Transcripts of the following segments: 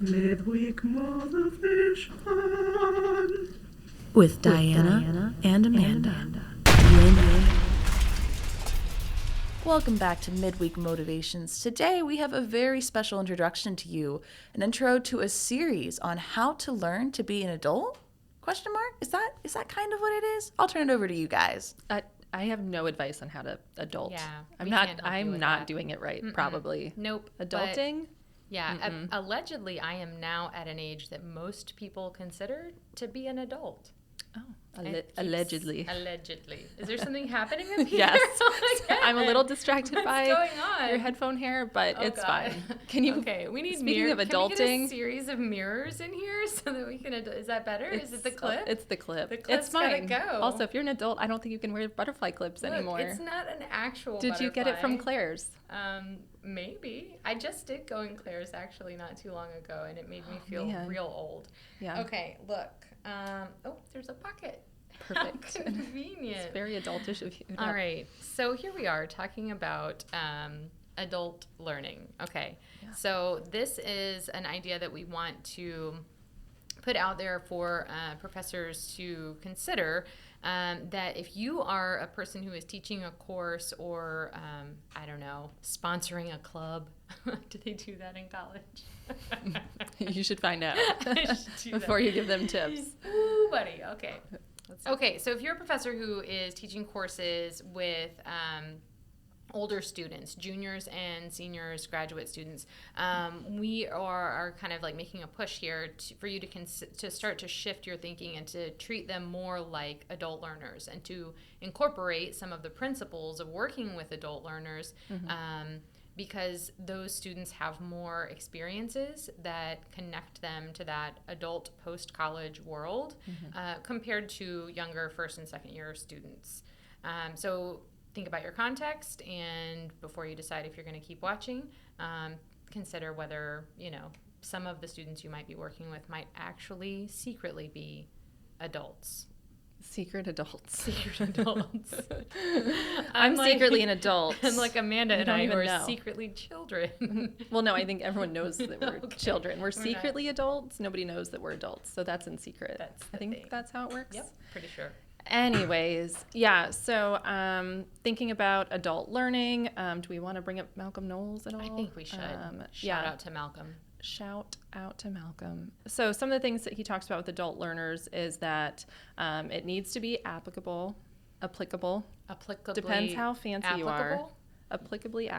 Midweek motivation with Diana and Amanda. Welcome back to Midweek Motivations. Today we have a very special introduction to you, an intro to a series on how to learn to be an adult? Question mark? Is that kind of what it is? I'll turn it over to you guys. I have no advice on how to adult. Yeah, I'm not not doing it right. Probably. Nope. Adulting? Allegedly, I am now at an age that most people consider to be an adult. Oh, allegedly. Allegedly. Is there something happening up here? Yes. Oh my God. I'm a little distracted What's by going on? your headphone hair, but it's God. fine. Can you? Okay, we need Speaking of adulting, can we get a series of mirrors in here so that we can? Is that better? Is it the clip? It's the clip. The clip's it's fine. gotta go. Also, if you're an adult, I don't think you can wear butterfly clips Look, anymore. It's not an actual. Did you get it from butterfly. Claire's? Maybe. I just did go in Claire's actually not too long ago, and it made me feel man. real old. Yeah. Okay, look. There's a pocket. Perfect. How convenient. It's very adultish of you. All right. So here we are talking about adult learning. Okay. Yeah. So this is an idea that we want to put out there for professors to consider. That if you are a person who is teaching a course or, I don't know, sponsoring a club, do they do that in college? You should find out I should do before that. you give them tips. Ooh, buddy. Okay. Okay, so if you're a professor who is teaching courses with older students, juniors and seniors, graduate students, we are kind of like making a push here for you to start to shift your thinking and to treat them more like adult learners and to incorporate some of the principles of working with adult learners. Because those students have more experiences that connect them to that adult post-college world compared to younger first and second year students. So think about your context, and before you decide if you're going to keep watching, consider whether, some of the students you might be working with might actually secretly be adults. Secret adults. Secret adults. I'm secretly an adult. I'm like Amanda and don't I even are know. secretly children. Well, no, I think everyone knows that we're Okay. children. We're We're secretly adults. Nobody knows that we're adults. So that's in secret. That's the I think thing. that's how it works. Yep, pretty sure. Anyways, yeah. So thinking about adult learning, do we want to bring up Malcolm Knowles at all? I think we should. Shout out to Malcolm. Shout out to Malcolm. So some of the things that he talks about with adult learners is that it needs to be applicable. Depends how fancy you are. Applicably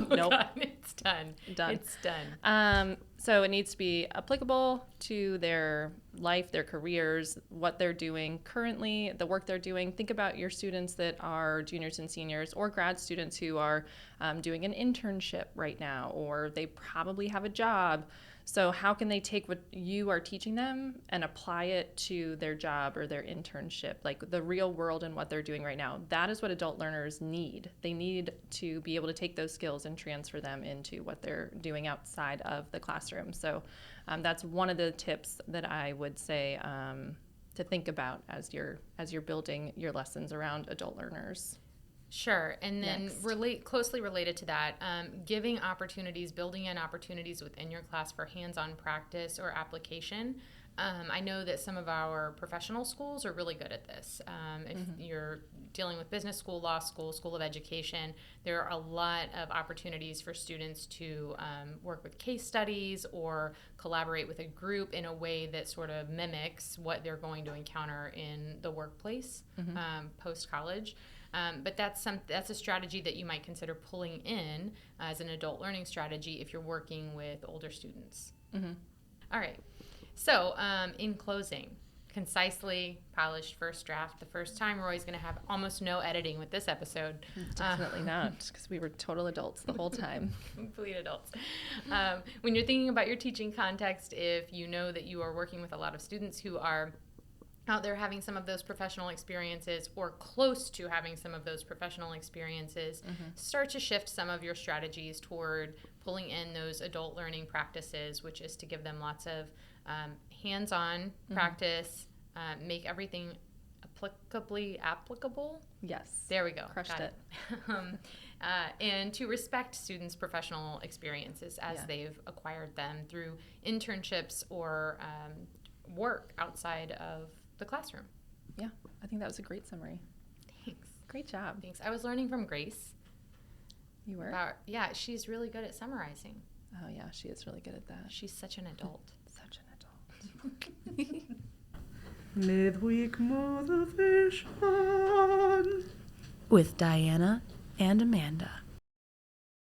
nope. God, it's done. It's done. So it needs to be applicable to their life, their careers, what they're doing currently, the work they're doing. Think about your students that are juniors and seniors or grad students who are doing an internship right now, or they probably have a job. So how can they take what you are teaching them and apply it to their job or their internship, like the real world and what they're doing right now? That is what adult learners need. They need to be able to take those skills and transfer them into what they're doing outside of the classroom. So that's one of the tips that I would say to think about as you're building your lessons around adult learners. Sure. And then Next. closely related to that, giving opportunities, building in opportunities within your class for hands-on practice or application. I know that some of our professional schools are really good at this. If you're dealing with business school, law school, school of education, there are a lot of opportunities for students to work with case studies or collaborate with a group in a way that sort of mimics what they're going to encounter in the workplace post-college. But that's a strategy that you might consider pulling in as an adult learning strategy if you're working with older students. All right. So in closing, concisely polished first draft. The first time, Roy's going to have almost no editing with this episode. Definitely not, because we were total adults the whole time. Complete adults. When you're thinking about your teaching context, if you know that you are working with a lot of students who are out there having some of those professional experiences or close to having some of those professional experiences, start to shift some of your strategies toward pulling in those adult learning practices, which is to give them lots of hands-on practice, make everything applicable. Yes. There we go. Crushed Got it. and to respect students' professional experiences as they've acquired them through internships or work outside of the classroom. Yeah, I think that was a great summary. Thanks. Great job. Thanks. I was learning from Grace. You were? She's really good at summarizing. Oh, yeah, she is really good at that. She's such an adult. Such an adult. Midweek motivation. With Diana and Amanda.